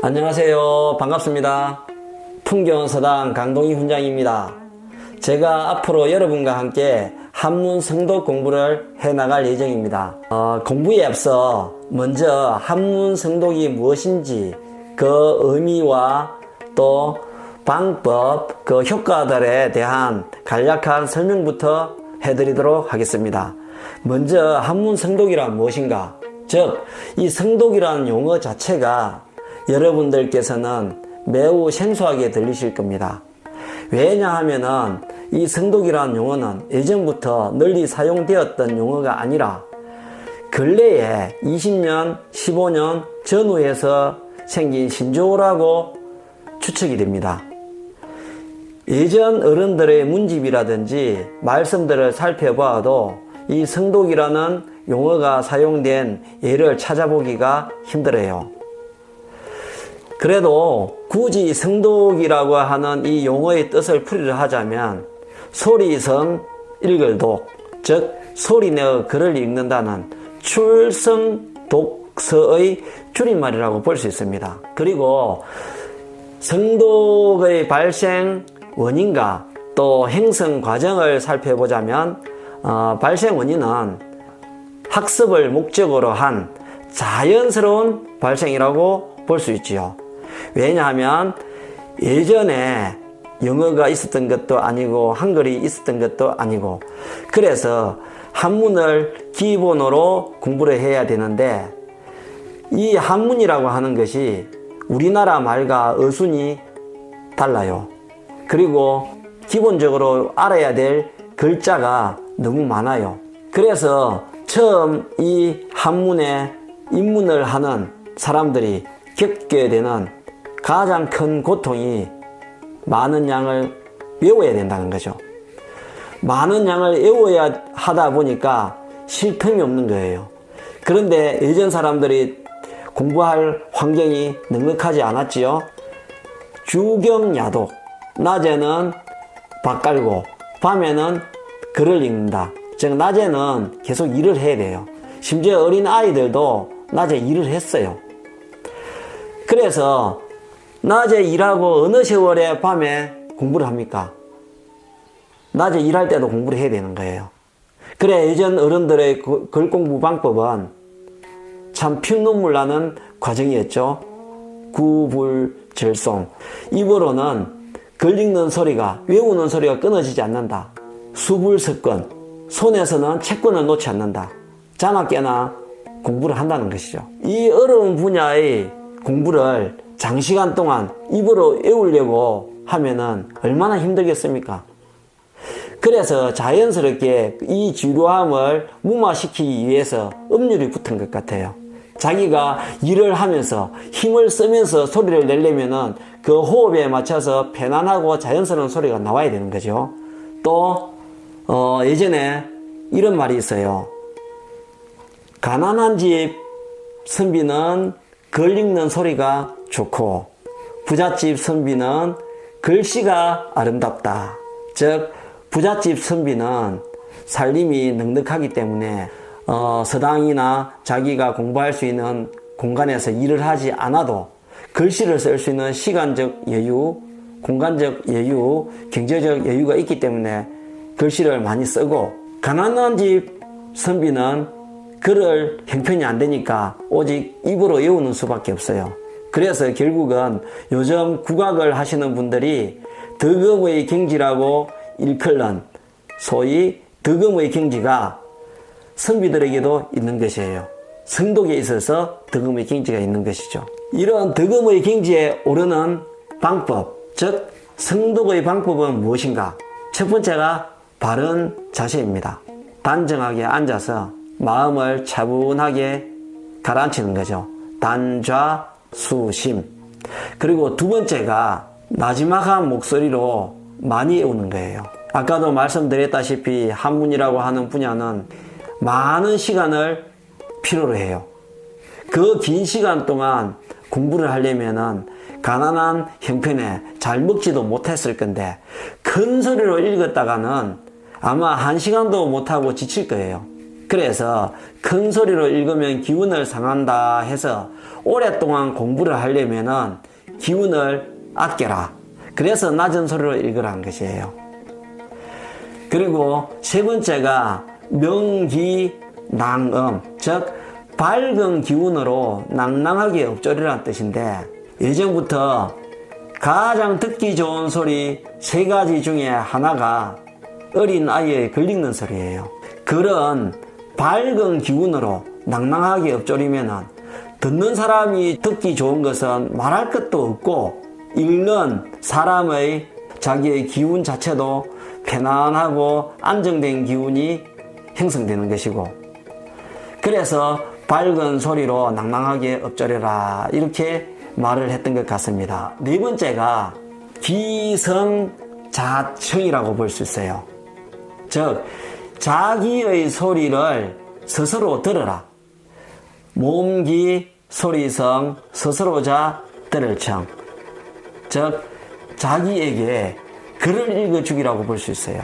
안녕하세요. 반갑습니다. 풍경서당 강동희 훈장입니다. 제가 앞으로 여러분과 함께 한문 성독 공부를 해나갈 예정입니다. 공부에 앞서 먼저 한문 성독이 무엇인지 그 의미와 또 방법, 그 효과들에 대한 간략한 설명부터 해드리도록 하겠습니다. 먼저 한문 성독이란 무엇인가? 즉, 이 성독이라는 용어 자체가 여러분들께서는 매우 생소하게 들리실 겁니다. 왜냐하면은 이 성독이라는 용어는 예전부터 널리 사용되었던 용어가 아니라 근래에 20년, 15년 전후에서 생긴 신조어라고 추측이 됩니다. 예전 어른들의 문집이라든지 말씀들을 살펴봐도 이 성독이라는 용어가 사용된 예를 찾아보기가 힘들어요. 그래도 굳이 성독이라고 하는 이 용어의 뜻을 풀이를 하자면 소리성 읽을독, 즉 소리내어 글을 읽는다는 출성독서의 줄임말이라고 볼 수 있습니다. 그리고 성독의 발생 원인과 또 형성 과정을 살펴보자면 발생 원인은 학습을 목적으로 한 자연스러운 발생이라고 볼 수 있지요. 왜냐하면 예전에 영어가 있었던 것도 아니고 한글이 있었던 것도 아니고 그래서 한문을 기본으로 공부를 해야 되는데 이 한문이라고 하는 것이 우리나라 말과 어순이 달라요. 그리고 기본적으로 알아야 될 글자가 너무 많아요. 그래서 처음 이 한문에 입문을 하는 사람들이 겪게 되는 가장 큰 고통이 많은 양을 외워야 된다는 거죠. 많은 양을 외워야 하다 보니까 쉴 틈이 없는 거예요. 그런데 예전 사람들이 공부할 환경이 넉넉하지 않았지요. 주경야독, 낮에는 밥 깔고 밤에는 글을 읽는다. 즉 낮에는 계속 일을 해야 돼요. 심지어 어린 아이들도 낮에 일을 했어요. 그래서 낮에 일하고 어느 세월에 밤에 공부를 합니까? 낮에 일할 때도 공부를 해야 되는 거예요. 그래 예전 어른들의 글 공부 방법은 참 피눈물 나는 과정이었죠. 구불절송. 입으로는 글 읽는 소리가, 외우는 소리가 끊어지지 않는다. 수불석권. 손에서는 채권을 놓지 않는다. 자나깨나 공부를 한다는 것이죠. 이 어려운 분야의 공부를 장시간 동안 입으로 외우려고 하면은 얼마나 힘들겠습니까? 그래서 자연스럽게 이 지루함을 무마시키기 위해서 음률이 붙은 것 같아요. 자기가 일을 하면서 힘을 쓰면서 소리를 내려면은 그 호흡에 맞춰서 편안하고 자연스러운 소리가 나와야 되는 거죠. 또 예전에 이런 말이 있어요. 가난한 집 선비는 글 읽는 소리가 좋고 부잣집 선비는 글씨가 아름답다. 즉 부잣집 선비는 살림이 넉넉하기 때문에 서당이나 자기가 공부할 수 있는 공간에서 일을 하지 않아도 글씨를 쓸 수 있는 시간적 여유, 공간적 여유, 경제적 여유가 있기 때문에 글씨를 많이 쓰고 가난한 집 선비는 글을 형편이 안 되니까 오직 입으로 외우는 수밖에 없어요. 그래서 결국은 요즘 국악을 하시는 분들이 덕음의 경지라고 일컬는 소위 덕음의 경지가 선비들에게도 있는 것이에요. 성독에 있어서 덕음의 경지가 있는 것이죠. 이런 덕음의 경지에 오르는 방법, 즉 성독의 방법은 무엇인가? 첫 번째가 바른 자세입니다. 단정하게 앉아서 마음을 차분하게 가라앉히는 거죠. 단좌수심. 그리고 두 번째가 나지막한 목소리로 많이 외우는 거예요. 아까도 말씀드렸다시피 한문이라고 하는 분야는 많은 시간을 필요로 해요. 그 긴 시간 동안 공부를 하려면은 가난한 형편에 잘 먹지도 못했을 건데 큰 소리로 읽었다가는 아마 1시간도 못하고 지칠 거예요. 그래서 큰 소리로 읽으면 기운을 상한다 해서 오랫동안 공부를 하려면은 기운을 아껴라. 그래서 낮은 소리로 읽으라는 것이에요. 그리고 세 번째가 명기낭음, 즉 밝은 기운으로 낭낭하게 읊조리라는 뜻인데, 예전부터 가장 듣기 좋은 소리 세 가지 중에 하나가 어린 아이의 글 읽는 소리예요. 글은 밝은 기운으로 낭낭하게 읊조리면은 듣는 사람이 듣기 좋은 것은 말할 것도 없고, 읽는 사람의 자기의 기운 자체도 편안하고 안정된 기운이 형성되는 것이고, 그래서 밝은 소리로 낭낭하게 읊조려라 이렇게 말을 했던 것 같습니다. 네 번째가 기성자청이라고 볼 수 있어요. 즉 자기의 소리를 스스로 들으라. 몸기 소리성 스스로자 들을 청, 즉 자기에게 글을 읽어주기라고 볼 수 있어요.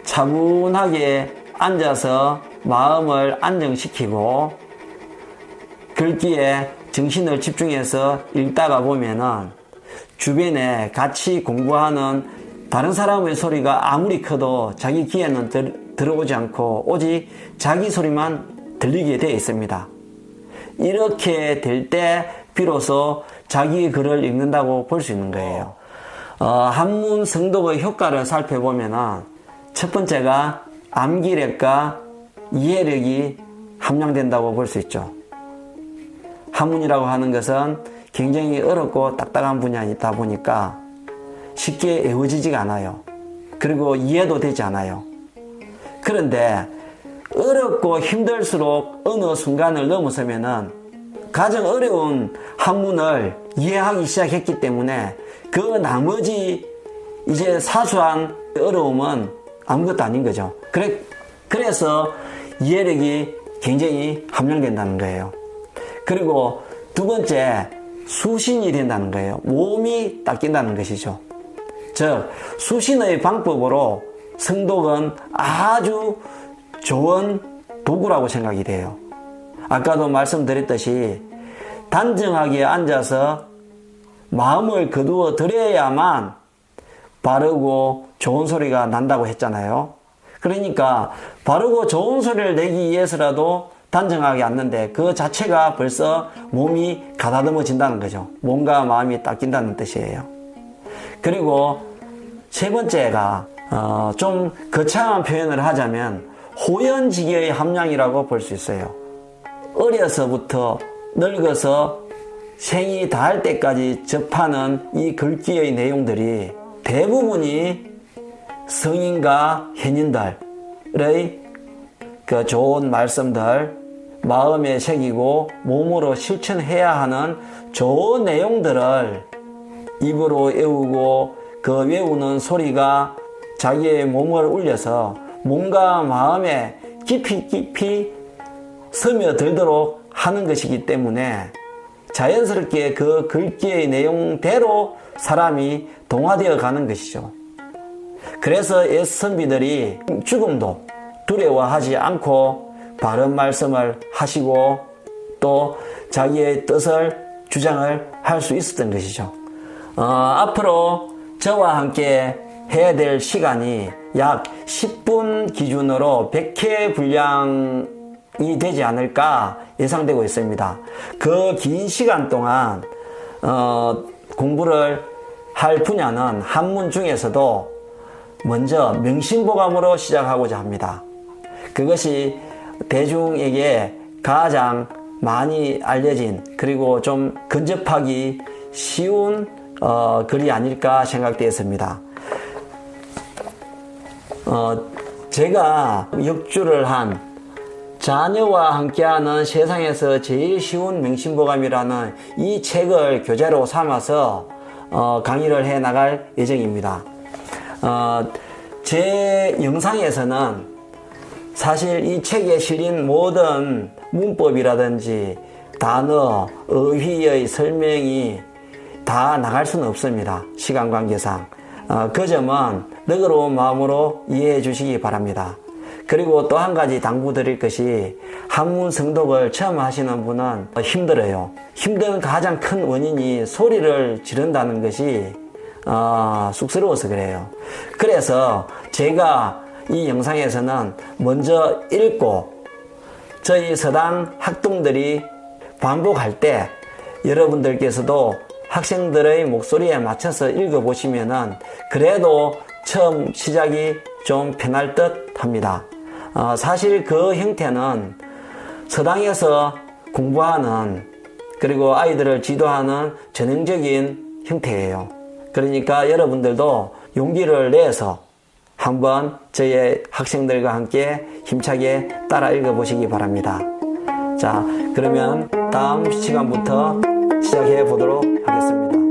차분하게 앉아서 마음을 안정시키고 글귀에 정신을 집중해서 읽다가 보면은 주변에 같이 공부하는 다른 사람의 소리가 아무리 커도 자기 귀에는 들어오지 않고 오직 자기 소리만 들리게 되어 있습니다. 이렇게 될 때 비로소 자기 글을 읽는다고 볼 수 있는 거예요. 한문 성독의 효과를 살펴보면은 첫 번째가 암기력과 이해력이 함량된다고 볼 수 있죠. 한문이라고 하는 것은 굉장히 어렵고 딱딱한 분야이다 보니까 쉽게 외워지지가 않아요. 그리고 이해도 되지 않아요. 그런데 어렵고 힘들수록 어느 순간을 넘어서면은 가장 어려운 한문을 이해하기 시작했기 때문에 그 나머지 이제 사소한 어려움은 아무것도 아닌 거죠. 그래서 이해력이 굉장히 함량된다는 거예요. 그리고 두 번째, 수신이 된다는 거예요. 몸이 닦인다는 것이죠. 즉 수신의 방법으로 성독은 아주 좋은 도구라고 생각이 돼요. 아까도 말씀드렸듯이 단정하게 앉아서 마음을 거두어 들여야만 바르고 좋은 소리가 난다고 했잖아요. 그러니까 바르고 좋은 소리를 내기 위해서라도 단정하게 앉는데 그 자체가 벌써 몸이 가다듬어진다는 거죠. 몸과 마음이 닦인다는 뜻이에요. 그리고 세 번째가 좀 거창한 표현을 하자면 호연지기의 함량이라고 볼 수 있어요. 어려서부터 늙어서 생이 닿을 때까지 접하는 이 글귀의 내용들이 대부분이 성인과 현인들의 그 좋은 말씀들, 마음에 새기고 몸으로 실천해야 하는 좋은 내용들을 입으로 외우고 그 외우는 소리가 자기의 몸을 울려서 몸과 마음에 깊이 스며들도록 하는 것이기 때문에 자연스럽게 그 글귀의 내용대로 사람이 동화되어 가는 것이죠. 그래서 옛 선비들이 죽음도 두려워하지 않고 바른 말씀을 하시고 또 자기의 뜻을 주장을 할 수 있었던 것이죠. 앞으로 저와 함께 해야 될 시간이 약 10분 기준으로 100회 분량이 되지 않을까 예상되고 있습니다. 그 긴 시간 동안 공부를 할 분야는 한문 중에서도 먼저 명심보감으로 시작하고자 합니다. 그것이 대중에게 가장 많이 알려진 그리고 좀 근접하기 쉬운 글이 아닐까 생각되었습니다. 제가 역주를 한 자녀와 함께하는 세상에서 제일 쉬운 명심보감이라는 이 책을 교재로 삼아서 강의를 해 나갈 예정입니다. 제 영상에서는 사실 이 책에 실린 모든 문법이라든지 단어, 어휘의 설명이 다 나갈 수는 없습니다. 시간 관계상. 그 점은 너그러운 마음으로 이해해 주시기 바랍니다. 그리고 또 한 가지 당부드릴 것이 한문 성독을 처음 하시는 분은 힘들어요. 힘든 가장 큰 원인이 소리를 지른다는 것이 쑥스러워서 그래요. 그래서 제가 이 영상에서는 먼저 읽고 저희 서당 학동들이 반복할 때 여러분들께서도 학생들의 목소리에 맞춰서 읽어보시면은 그래도 처음 시작이 좀 편할 듯 합니다. 사실 그 형태는 서당에서 공부하는 그리고 아이들을 지도하는 전형적인 형태예요. 그러니까 여러분들도 용기를 내서 한번 저희 학생들과 함께 힘차게 따라 읽어보시기 바랍니다. 자, 그러면 다음 시간부터 시작해 보도록 하겠습니다.